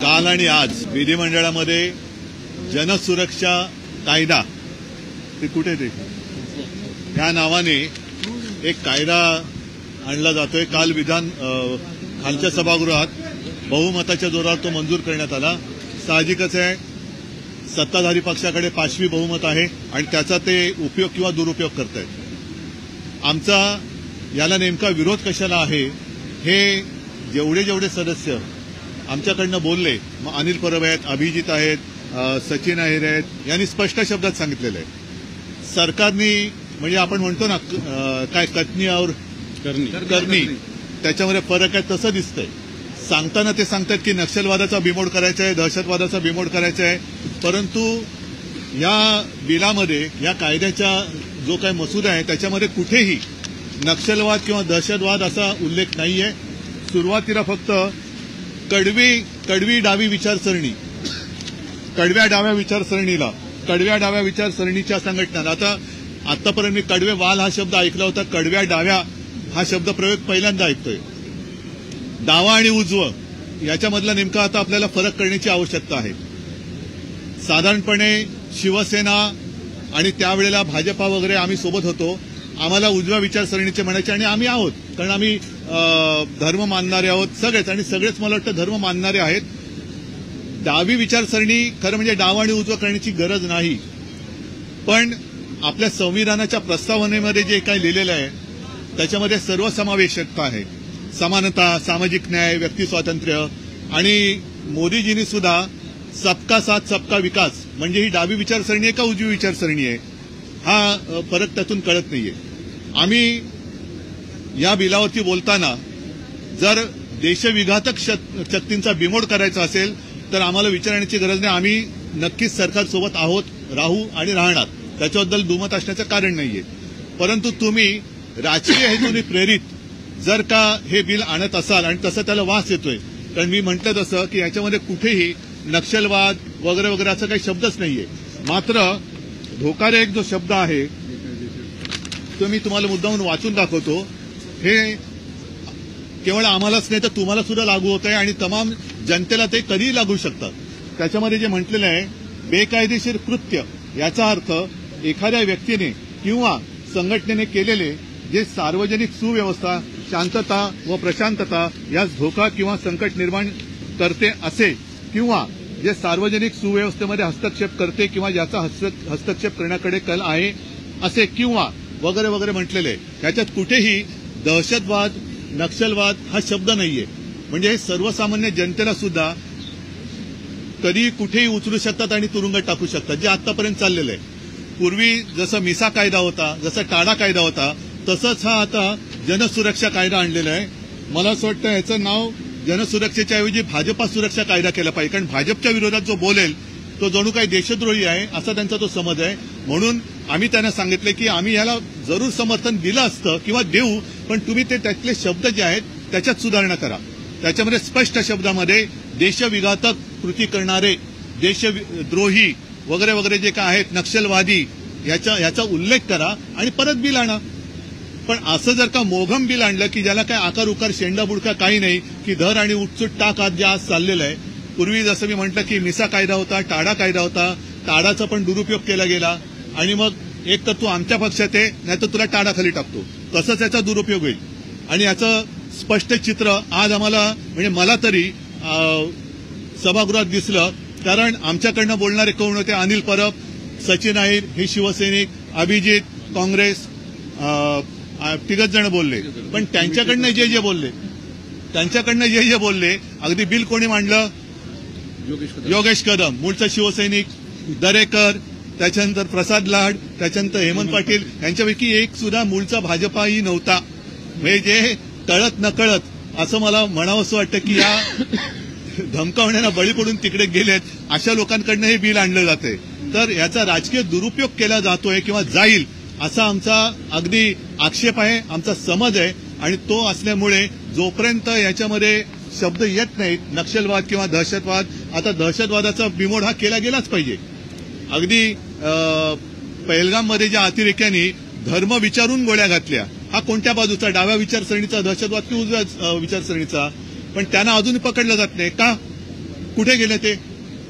काल आणि आज विधिमंडळामध्ये जनसुरक्षा कायदा ते कुठे ते या नावाने एक कायदा आणला जातोय. काल खालच्या सभागृहात बहुमताच्या जोरावर तो मंजूर करण्यात आला. साहजिकच आहे, सत्ताधारी पक्षाकडे 5वी बहुमत आहे आणि त्याचा ते उपयोग किंवा दुरुपयोग करतायत. आमचा याला नेमका विरोध कशाला आहे हे जेवढे सदस्य आमच्याकडनं बोलले, मग अनिल परब आहेत, अभिजित आहेत, सचिन अहिर आहेत, यांनी स्पष्ट शब्दात सांगितलेलं आहे. सरकारने म्हणजे आपण म्हणतो ना काय कथनी और करणी त्याच्यामध्ये फरक आहे तसं दिसतंय. सांगताना ते सांगतात की नक्षलवादाचा बिमोड करायचा आहे, दहशतवादाचा बिमोड करायचा आहे, परंतु या बिलामध्ये या कायद्याचा जो काही मसुदा आहे त्याच्यामध्ये कुठेही नक्षलवाद किंवा दहशतवाद असा उल्लेख नाहीये. सुरुवातीला फक्त कडवी डावी विचारसरणी, कडव्या डाव्या विचारसरणीच्या संघटना. आतापर्यंत मी कडवे वाल हा शब्द ऐकला होता, कडव्या डाव्या हा शब्द प्रयोग पहिल्यांदा ऐकतोय. डावा आणि उजवं याच्यामधला नेमका आता आपल्याला फरक करण्याची आवश्यकता आहे. साधारणपणे शिवसेना आणि त्यावेळेला भाजपा वगैरे आम्ही सोबत होतो. आम्हाला उजव्या विचारसरणीचे म्हणायचे आणि आम्ही आहोत, कारण आम्ही धर्म मानणारे आहोत सगळेच, आणि सगळेच मला वाटतं धर्म मानणारे आहेत. डावी विचारसरणी खरं म्हणजे डावा आणि उजवं करण्याची गरज नाही, पण आपल्या संविधानाच्या प्रस्तावनेमध्ये जे काही लिहिलेलं आहे त्याच्यामध्ये सर्वसमावेशकता आहे. समानता, सामाजिक न्याय, व्यक्ती स्वातंत्र्य, आणि मोदीजींनी सुद्धा सबका साथ सबका विकास म्हणजे ही डावी विचारसरणी आहे का उजवी विचारसरणी आहे हा फरक त्यातून कळत नाहीये. आम्ही या बिलावरती बोलताना जर देशविघातक शक्तींचा बिमोड करायचा असेल तर आम्हाला विचारण्याची गरज नाही. आम्ही नक्कीच सरकारसोबत आहोत, राहू आणि राहणार, त्याच्याबद्दल दुमत असण्याचं कारण नाहीये. परंतु तुम्ही राजकीय हेतूने प्रेरित जर का हे बिल आणत असाल आणि तसं त्याला वास येतोय, कारण मी म्हटलं तसं की याच्यामध्ये कुठेही नक्षलवाद वगैरे वगैरे असा काही शब्दच नाहीये. मात्र धोकादायक जो शब्द आहे तो मी तुम्हाला मुद्दामून वाचून दाखवतो. हे केवळ आम्हालाच नाही तर तुम्हाला सुद्धा लागू होत आहे आणि तमाम जनतेला ते कधीही लागू शकतात. त्याच्यामध्ये जे म्हटलेलं आहे, बेकायदेशीर कृत्य याचा अर्थ एखाद्या व्यक्तीने किंवा संघटनेने केलेले जे सार्वजनिक सुव्यवस्था, शांतता व प्रशांतता यास धोका किंवा संकट निर्माण करते असे, किंवा जे सार्वजनिक सुव्यवस्थेमध्ये हस्तक्षेप करते किंवा ज्याचा हस्तक्षेप करण्याकडे कल आहे असे, किंवा वगैरे वगैरे म्हटलेले. त्याच्यात कुठेही दहशतवाद, नक्षलवाद हा शब्द नाहीये. म्हणजे हे सर्वसामान्य जनतेला सुद्धा कधी कुठेही उचलू शकतात आणि तुरुंगात टाकू शकतात, जे आतापर्यंत चाललेलं आहे. पूर्वी जसं मिसा कायदा होता, जसा टाडा कायदा होता, तसंच हा आता जनसुरक्षा कायदा आणलेला आहे. मला असं वाटतं याचं नाव जनसुरक्षेच्या ऐवजी भाजपा सुरक्षा कायदा केला पाहिजे, कारण भाजपच्या विरोधात जो बोलेल तो जणू काही देशद्रोही आहे असा त्यांचा तो समज आहे. म्हणून आम्ही त्यांना सांगितले की आम्ही याला जरूर समर्थन दिलं असतं किंवा देऊ, पण तुम्ही ते त्यातले शब्द जे आहेत त्याच्यात सुधारणा करा. त्याच्यामध्ये स्पष्ट शब्दामध्ये देशविघातक कृती करणारे, देशद्रोही वगैरे वगैरे जे काय आहेत, नक्षलवादी, याचा उल्लेख करा आणि परत बिल आणा. पण असं जर का मोघम बिल आणलं की ज्याला काय आकार उकार शेंडा बुडका काही नाही, की धर आणि उठसूट टाक आज जे आज चाललेलं आहे. पूर्वी जसं मी म्हटलं की मिसा कायदा होता, टाडा कायदा होता, टाडाचा पण दुरुपयोग केला गेला आणि मग एक तर तू आमच्या पक्षात आहे नाही तर तुला टाडाखाली टाकतो, तसंच याचा दुरुपयोग होईल. आणि याचं स्पष्ट चित्र आज आम्हाला म्हणजे मला तरी सभागृहात दिसलं, कारण आमच्याकडनं बोलणारे कोण होते? अनिल परब, सचिन अहिर हे शिवसैनिक, अभिजित काँग्रेस, तिघच जण बोलले. पण त्यांच्याकडनं जे बोलले अगदी बिल कोणी मांडलं? योगेश कदम, मूळचा शिवसैनिक, दरेकर, त्याच्यानंतर प्रसाद लाड, त्याच्यानंतर हेमंत पाटील, यांच्यापैकी एक सुद्धा मूळचा भाजपाही नव्हता. म्हणजे जे तळत नकळत असं मला म्हणावंसं वाटतं की या धमकावण्याला बळी पडून तिकडे गेलेत अशा लोकांकडनं हे बिल आणलं जाते. तर याचा राजकीय दुरुपयोग केला जातोय किंवा जाईल असा आमचा अगदी आक्षेप आहे, आमचा समज आहे. आणि तो असल्यामुळे जोपर्यंत याच्यामध्ये शब्द येत नाहीत नक्षलवाद किंवा दहशतवाद, आता दहशतवादाचा बिमोड हा केला गेलाच पाहिजे. अगदी पहलगाममध्ये ज्या अतिरेक्यांनी धर्म विचारून गोळ्या घातल्या, हा कोणत्या बाजूचा, डाव्या विचारसरणीचा दहशतवाद की उजव्या विचारसरणीचा? पण त्यांना अजूनही पकडलं जात नाही का? कुठे गेले ते?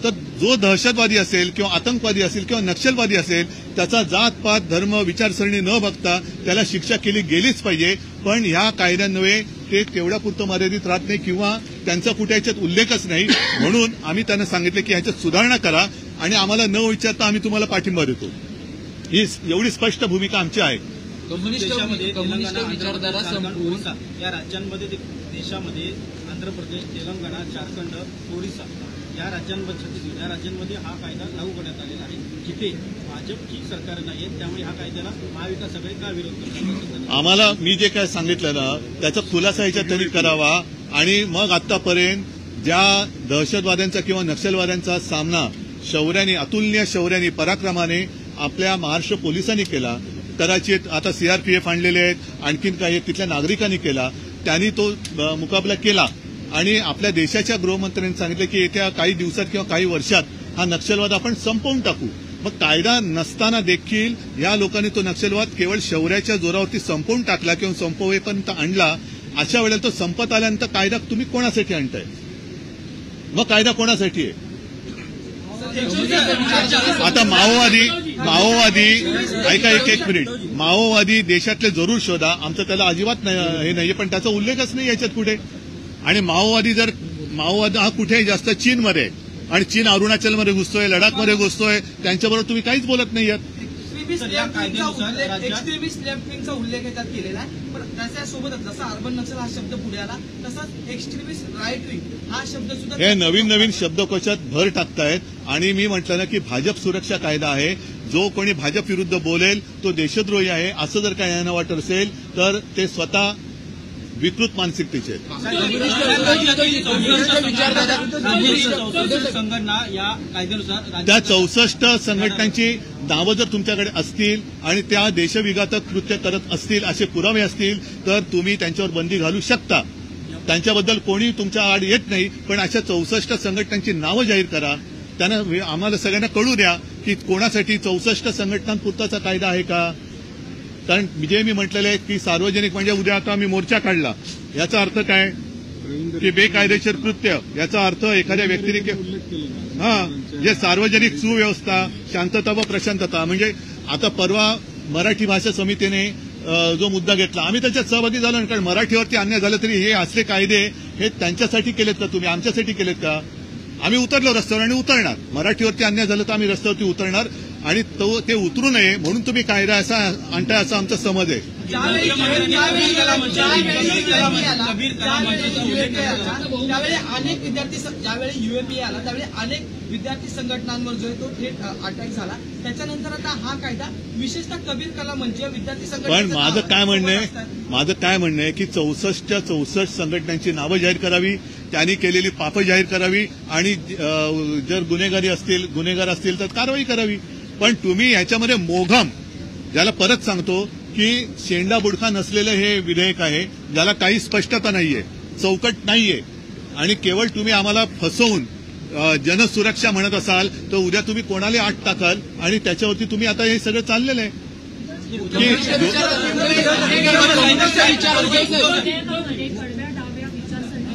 तर जो दहशतवादी असेल किंवा आतंकवादी असेल किंवा नक्षलवादी असेल त्याचा जातपात धर्म विचारसरणी न बघता त्याला शिक्षा केली गेलीच पाहिजे. पण ह्या कायद्यांमुळे ते तेवढ्यापुरतं मर्यादित राहत नाही किंवा त्यांचा कुठे याच्यात उल्लेखच नाही. म्हणून आम्ही त्यांना सांगितलं की ह्याच्यात सुधारणा करा आणि आम्हाला न विचारता आम्ही तुम्हाला पाठिंबा देतो. ही एवढी स्पष्ट भूमिका आमची आहे. कम्युनिस्ट विचारधारा संपवून या राज्यांमध्ये देशामध्ये आंध्र प्रदेश, तेलंगणा, झारखंड, ओडिशा या राज्यांमध्ये हा कायदा लागू करण्यात आलेला आहे. जिथे भाजपची सरकार नाहीये त्यामुळे ह्या कायद्याला महाविकास आघाडी का विरोध करतात? आम्हाला मी जे काय सांगितलं ना त्याचा खुलासा ह्याच्यात त्यांनी करावा आणि मग आतापर्यंत ज्या दहशतवाद्यांचा किंवा नक्षलवाद्यांचा सामना शौर्याने, अतुलनीय शौर्याने, पराक्रमाने आपल्या महाराष्ट्र पोलिसांनी केला, कदाचित आता सीआरपीएफ आणलेले आहेत, आणखीन काही तिथल्या नागरिकांनी केला, त्यांनी तो मुकाबला केला आणि आपल्या देशाच्या गृहमंत्र्यांनी सांगितलं की येत्या काही दिवसात किंवा काही वर्षात हा नक्षलवाद आपण संपवून टाकू. मग कायदा नसताना देखील या लोकांनी तो नक्षलवाद केवळ शौर्याच्या जोरावरती संपवून टाकला किंवा संपवेपर्यंत आणला. अशा वेळेला तो संपत आल्यानंतर कायदा तुम्ही कोणासाठी आणताय? मग कायदा कोणासाठी आहे? आता माओवादी ऐका एक मिनिट, माओवादी देशातले जरूर शोधा, आमचं त्याला अजिबात हे नाहीये, पण त्याचा उल्लेखच नाही याच्यात कुठे. आणि माओवादी हा कुठेही जास्त चीनमध्ये आणि चीन अरुणाचलमध्ये घुसतोय, लडाखमध्ये घुसतोय, त्यांच्याबरोबर तुम्ही काहीच बोलत नाही आहात. एक्स्ट्रीमिस्ट लेफ्ट विंगचा उल्लेख याच्यात केलेला आहे. पण त्याच्यासोबतच जसा अर्बन नक्षल हा शब्द पुढे आला तसाच एक्स्ट्रीमिस्ट राईट विंग हा शब्द सुद्धा हे नवीन शब्दकोशात भर टाकतायत. आणि मी म्हटलं ना की भाजप सुरक्षा कायदा आहे, जो कोणी भाजप विरुद्ध बोलेल तो देशद्रोही आहे असं जर काय यांना वाटत असेल तर ते स्वतः विकृत मानसिकतेचे त्या 64 संघटनांची नावं जर तुमच्याकडे असतील आणि त्या देशविघातक कृत्य करत असतील असे पुरावे असतील तर तुम्ही त्यांच्यावर बंदी घालू शकता. त्यांच्याबद्दल कोणी तुमच्या आड येत नाही, पण अशा 64 संघटनांची नावं जाहीर करा. त्यांना आम्हाला सगळ्यांना कळू द्या की कोणासाठी 64 संघटनांपुरताचा कायदा आहे का. कारण जे मी म्हटलेलं आहे की सार्वजनिक म्हणजे उद्या आता आम्ही मोर्चा काढला याचा अर्थ काय की बेकायदेशीर कृत्य, याचा अर्थ एखाद्या व्यक्तीने जे सार्वजनिक सुव्यवस्था, शांतता व प्रशांतता, म्हणजे आता परवा मराठी भाषा समितीने जो मुद्दा घेतला आम्ही त्याच्यात सहभागी झालो. कारण मराठीवरती अन्याय झाला तरी हे असले कायदे हे त्यांच्यासाठी केलेत का, तुम्ही आमच्यासाठी केलेत का? आम्ही उतरलो रस्त्यावर आणि उतरणार. मराठीवरती अन्याय झाला तर आम्ही रस्त्यावरती उतरणार आणि ते उतरू नये म्हणून तुम्ही कायदा असा आणताय असा आमचा समज आहे. त्यावेळी अनेक विद्यार्थी ज्यावेळी युएपीए आला त्यावेळी अनेक विद्यार्थी संघटनांवर जो तो थेट अटॅक झाला. त्याच्यानंतर आता हा कायदा विशेषतः कबीर कला मंच विद्यार्थी संघटना. पण माझं काय म्हणणं आहे की 64 संघटनांची नावं जाहीर करावी, त्यांनी केलेली पापं जाहीर करावी आणि जर गुन्हेगार असतील तर कारवाई करावी. पण तुम्ही याच्यामध्ये मोघम, ज्याला परत सांगतो की शेंडा बुडखा नसलेलं हे विधेयक आहे, ज्याला काही स्पष्टता नाहीये, चौकट नाहीये आणि केवळ तुम्ही आम्हाला फसवून जनसुरक्षा म्हणत असाल तर उद्या तुम्ही कोणाला आत टाकाल आणि त्याच्यावरती तुम्ही आता हे सगळं चाललेलं आहे.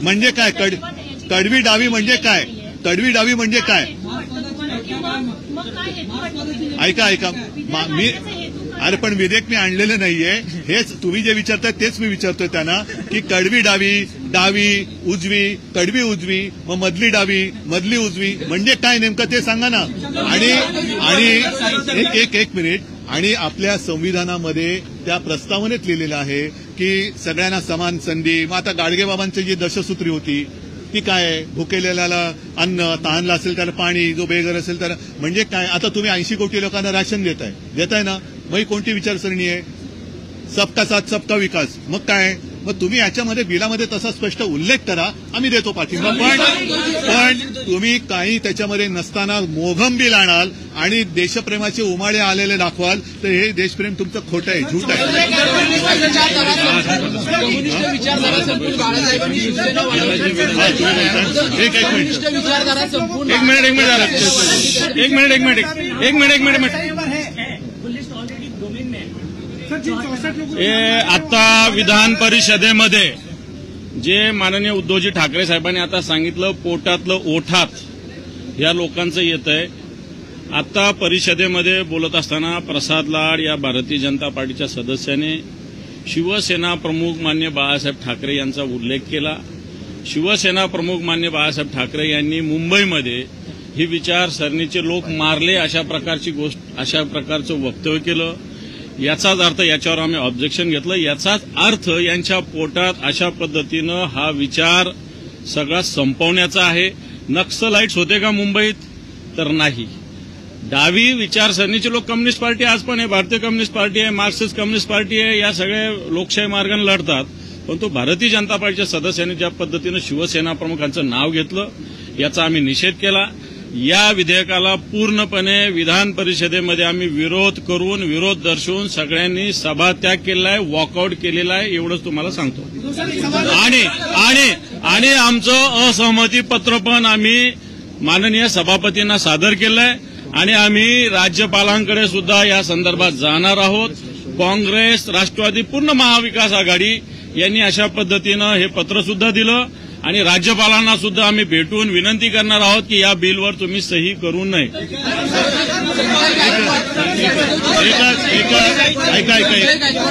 म्हणजे काय कडवी डावी म्हणजे काय? कडवी डावी म्हणजे काय? ऐका मी अरे पण विधेयक मी आणलेलं नाहीये. हेच तुम्ही जे विचारताय तेच मी विचारतोय त्यांना की कडवी डावी उजवी, कडवी उजवी, मग मधली डावी, मधली उजवी म्हणजे काय नेमकं ते सांगा ना. आणि एक मिनिट, आणि आपल्या संविधानामध्ये त्या प्रस्तावनेत लिहिलेलं आहे की सगळ्यांना समान संधी. मग आता गाडगेबाबांची जी दशसूत्री होती ती काय आहे? भुकेलेल्याला अन्न, तहानला असेल त्याला पाणी, जो बेघर असेल त्याला म्हणजे काय? आता तुम्ही 80 कोटी लोकांना राशन देताय ना, मग कोणती विचारसरणी आहे? सबका साथ सबका विकास. मग काय? मग तुम्ही याच्यामध्ये बिलामध्ये तसा स्पष्ट उल्लेख करा, आम्ही देतो पाठिंबा. पण तुम्ही काही त्याच्यामध्ये नसताना मोघम बिल आणाल आणि देशप्रेमाचे उमाळे आलेले दाखवाल तर हे देशप्रेम तुमचं खोटं आहे, झूट आहे. एक मिनिट आता विधान परिषदेमध्ये जे माननीय उद्धवजी ठाकरे साहेबांनी आता सांगितलं, पोटातलं ओठात या लोकांचं येत आहे. आता परिषदेमध्ये बोलत असताना प्रसाद लाड या भारतीय जनता पार्टीच्या सदस्याने शिवसेना प्रमुख मान्य बाळासाहेब ठाकरे यांचा उल्लेख केला. शिवसेना प्रमुख मान्य बाळासाहेब ठाकरे यांनी मुंबईमध्ये ही विचारसरणीचे लोक मारले अशा प्रकारचं वक्तव्य केलं. याचाच अर्थ, याच्यावर आम्ही ऑब्जेक्शन घेतलं, याचाच अर्थ यांच्या पोटात अशा पद्धतीनं हा विचार सगळा संपवण्याचा आहे. नक्सलाइट्स होते का मुंबईत? तर नाही. डावी विचारसरणीचे लोक कम्युनिस्ट पार्टी आज पण आहे, भारतीय कम्युनिस्ट पार्टी आहे, मार्क्सिस्ट कम्युनिस्ट पार्टी आहे, या सगळ्या लोकशाही मार्गाने लढतात. पण तो भारतीय जनता पार्टीच्या सदस्यांनी ज्या पद्धतीनं शिवसेना प्रमुखांचं नाव घेतलं याचा आम्ही निषेध केला. या विधेयकाला पूर्णपणे विधान परिषदेमध्ये आम्ही विरोध दर्शवून सगळ्यांनी सभात्याग केलेला आहे, वॉकआउट केलेला आहे, एवढंच तुम्हाला सांगतो. आणि आमचं असहमती पत्र पण आम्ही माननीय सभापतींना सादर केलंय आणि आम्ही राज्यपालांकडे सुद्धा या संदर्भात जाणार आहोत. काँग्रेस, राष्ट्रवादी, पूर्ण महाविकास आघाडी यांनी अशा पद्धतीनं हे पत्र सुद्धा दिलं आणि राज्यपालांना सुद्धा आम्ही भेटून विनंती करणार आहोत की या बिलवर तुम्ही सही करू नये. ऐका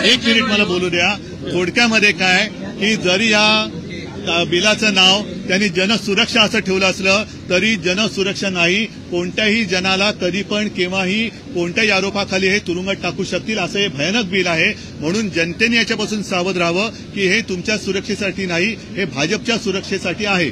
एक मिनिट मला बोलू द्या. थोडक्यामध्ये काय की जरी या बिलाचं नाव त्यांनी जनसुरक्षा असं ठेवलं असलं तरी जनसुरक्षा नाही. कोणत्याही जनाला कधी पण केव्हाही कोणत्याही आरोपाखाली हे तुरुंगात टाकू शकतील असं हे भयानक बिल आहे. म्हणून जनतेने याच्यापासून सावध राहावं की हे तुमच्या सुरक्षेसाठी नाही, हे भाजपच्या सुरक्षेसाठी आहे.